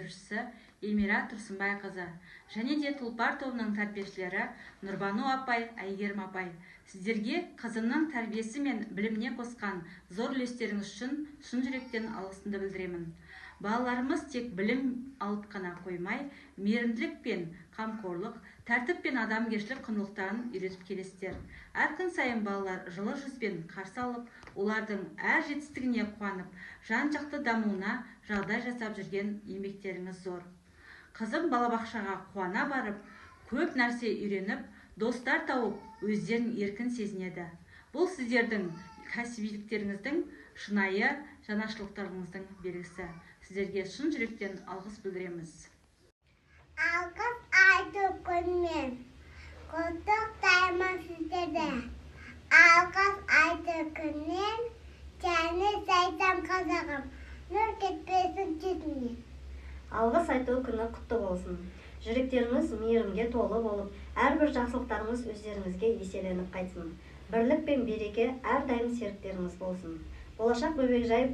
меңгерушісі Эльмира Тұрсынбайқызы және де Тұлпар тобының тәрбиешілері Нұрбану апай, Әйгерім апай. Сіздерге қызымның тәрбиесі мен біліміне қосқан зор үлестеріңіз үшін шын жүректен алғысымды білдіремін. Балаларымыз тек білім алып қана қоймай, мейірімділік пен қамқорлық, тәртіп пен адамгершілік құндылықтарын үйретіп келесіздер. Әр күн сайын балалар жылы жүзбен қарсы алып, олардың әр жетістігіне қуанып, жан-жақты дамуына жағдай жасап жүрген еңбектеріңіз зор. Қызым балабақшаға қуана барып, көп нәрсе үйреніп, достар тауып, өздерін еркін сезінеді. Бұл сіздердің кәсібиліктеріңіздің, шынайы жанашырлықтарыңыздың белгісі. Сіздерге шын жүректен алғыс білдіреміз. Алғыс айту күнмен құттықтаймын сіздерді. Алғыс айту күнмен және айтам қазағым, нұр кетпесін жүзіне. Алғыс айту күні құтты болсын. Жүректеріңіз мейірімге толы болып, әрбір жақсылықтарыңыз өздеріңізге еселеніп қайтсын. Бірлік пен береке әрдайым серіктеріңіз болсын. Болашақ бөбекжай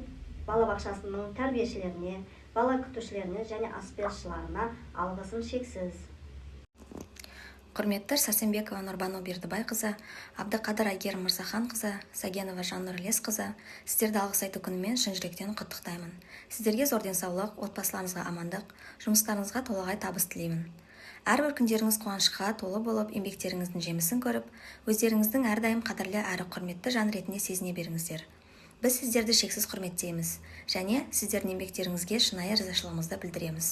балабақшасының тәрбиешілеріне, бала күтушілеріне және аспазшыларына алғысым шексіз. Құрметті Сәрсенбекова Нұрбану Бердібайқызы, Абдықадыр Әйгерім Мырзаханқызы, Сагенова Жаннұр Ілесқызы, сіздерді алғыс айту күнімен шын жүректен құттықтаймын. Сіздерге зор денсаулық, отбасыларыңызға амандық, жұмыстарыңызға толағай табыс тілеймін. Әрбір күндеріңіз қуанышқа толы болып, еңбектеріңіздің жемісін көріп, өздеріңіздің әрдайым қадірлі әрі құрметті жан ретінде сезіне беріңіздер. Біз сіздерді шексіз құрметтейміз және сіздердің еңбектеріңізге шынайы ризашылығымызды білдіреміз.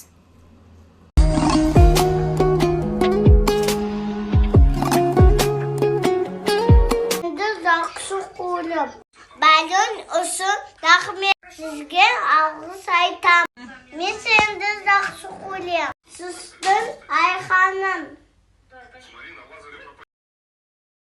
Бәлін үшін рахмет, сізге алғыс айтам. Мен сенді жақсы көрем. Сіздің Айханым,